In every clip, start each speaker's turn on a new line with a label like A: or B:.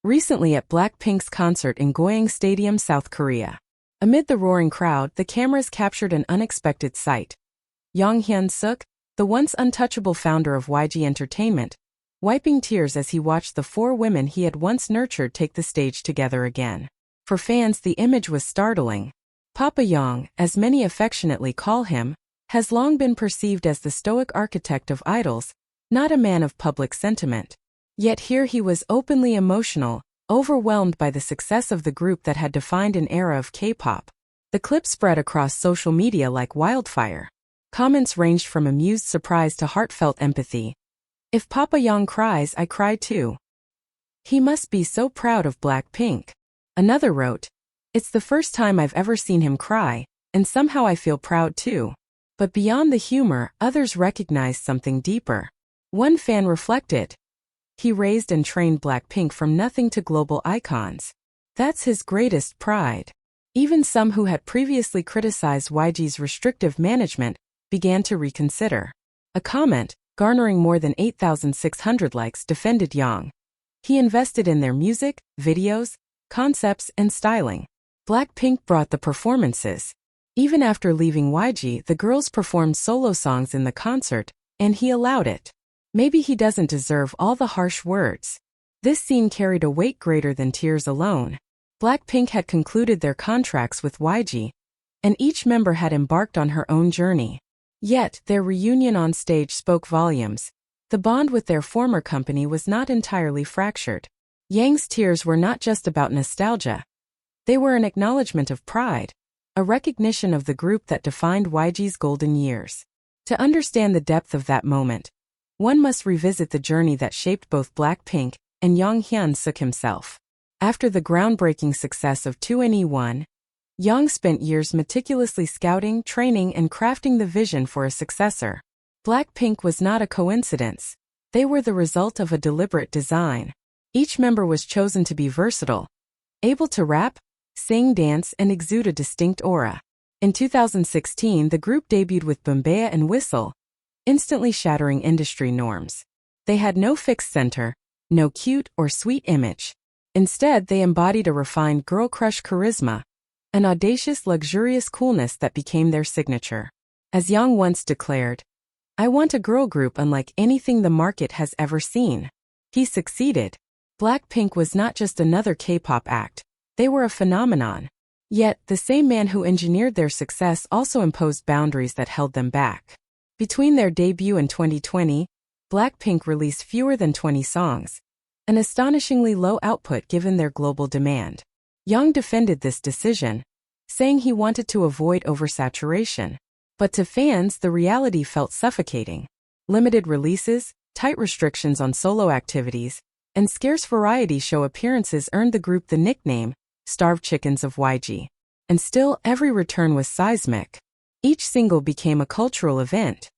A: recently at Blackpink's concert in Goyang Stadium, South Korea. Amid the roaring crowd, the cameras captured an unexpected sight. Hyun Suk, the once untouchable founder of YG Entertainment, wiping tears as he watched the four women he had once nurtured take the stage together again. For fans, the image was startling. Papa Young, as many affectionately call him, has long been perceived as the stoic architect of idols, not a man of public sentiment. Yet here he was openly emotional, overwhelmed by the success of the group that had defined an era of K-pop. The clip spread across social media like wildfire. Comments ranged from amused surprise to heartfelt empathy. "If Papa Young cries, I cry too. He must be so proud of Blackpink." Another wrote, "It's the first time I've ever seen him cry, and somehow I feel proud too." But beyond the humor, others recognized something deeper. One fan reflected, "He raised and trained Blackpink from nothing to global icons. That's his greatest pride." Even some who had previously criticized YG's restrictive management began to reconsider. A comment, garnering more than 8,600 likes, defended Young. He invested in their music, videos, concepts, and styling. Blackpink brought the performances. Even after leaving YG, the girls performed solo songs in the concert, and he allowed it. Maybe he doesn't deserve all the harsh words. This scene carried a weight greater than tears alone. Blackpink had concluded their contracts with YG, and each member had embarked on her own journey. Yet, their reunion on stage spoke volumes. The bond with their former company was not entirely fractured. Yang's tears were not just about nostalgia. They were an acknowledgement of pride, a recognition of the group that defined YG's golden years. To understand the depth of that moment, one must revisit the journey that shaped both Blackpink and Hyun Suk himself. After the groundbreaking success of 2NE1, Young spent years meticulously scouting, training, and crafting the vision for a successor. Blackpink was not a coincidence. They were the result of a deliberate design. Each member was chosen to be versatile, able to rap, sing, dance, and exude a distinct aura. In 2016, the group debuted with Bombea and Whistle, instantly shattering industry norms. They had no fixed center, no cute or sweet image. Instead, they embodied a refined girl crush charisma, an audacious, luxurious coolness that became their signature. As Young once declared, "I want a girl group unlike anything the market has ever seen." He succeeded. Blackpink was not just another K-pop act. They were a phenomenon. Yet, the same man who engineered their success also imposed boundaries that held them back. Between their debut in 2020, Blackpink released fewer than 20 songs, an astonishingly low output given their global demand. Young defended this decision, saying he wanted to avoid oversaturation. But to fans, the reality felt suffocating. Limited releases, tight restrictions on solo activities, and scarce variety show appearances earned the group the nickname "Starved Chickens of YG." And still, every return was seismic. Each single became a cultural event.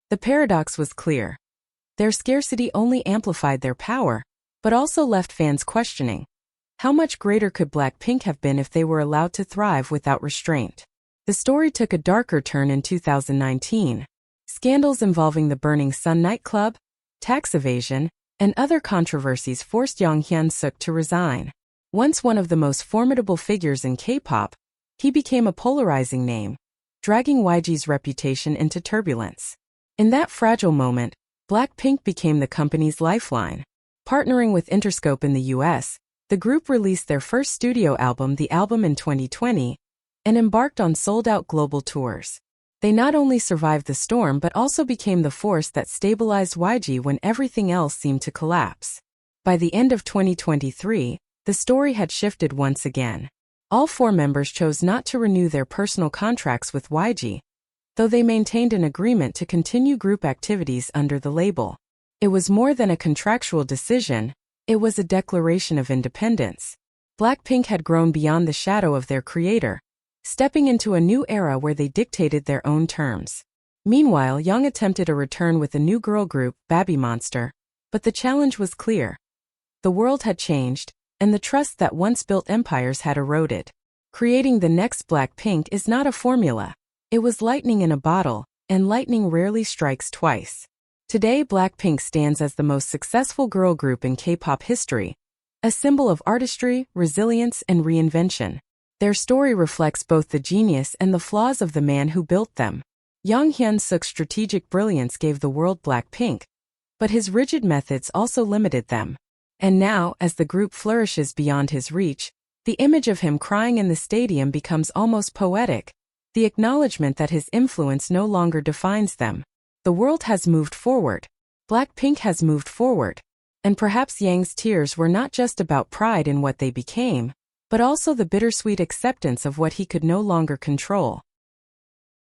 A: The paradox was clear. Their scarcity only amplified their power, but also left fans questioning, how much greater could Blackpink have been if they were allowed to thrive without restraint? The story took a darker turn in 2019. Scandals involving the Burning Sun nightclub, tax evasion, and other controversies forced Hyun Suk to resign. Once one of the most formidable figures in K-pop, he became a polarizing name, dragging YG's reputation into turbulence. In that fragile moment, Blackpink became the company's lifeline. Partnering with Interscope in the US, the group released their first studio album, The Album, in 2020, and embarked on sold-out global tours. They not only survived the storm but also became the force that stabilized YG when everything else seemed to collapse. By the end of 2023, the story had shifted once again. All four members chose not to renew their personal contracts with YG, though they maintained an agreement to continue group activities under the label. It was more than a contractual decision, it was a declaration of independence. Blackpink had grown beyond the shadow of their creator, stepping into a new era where they dictated their own terms. Meanwhile, Young attempted a return with a new girl group, Baby Monster, but the challenge was clear. The world had changed, and the trust that once built empires had eroded. Creating the next Blackpink is not a formula. It was lightning in a bottle, and lightning rarely strikes twice. Today, Blackpink stands as the most successful girl group in K-pop history, a symbol of artistry, resilience, and reinvention. Their story reflects both the genius and the flaws of the man who built them. Hyun Suk's strategic brilliance gave the world Blackpink, but his rigid methods also limited them. And now, as the group flourishes beyond his reach, the image of him crying in the stadium becomes almost poetic, the acknowledgement that his influence no longer defines them. The world has moved forward. Blackpink has moved forward. And perhaps Yang's tears were not just about pride in what they became, but also the bittersweet acceptance of what he could no longer control.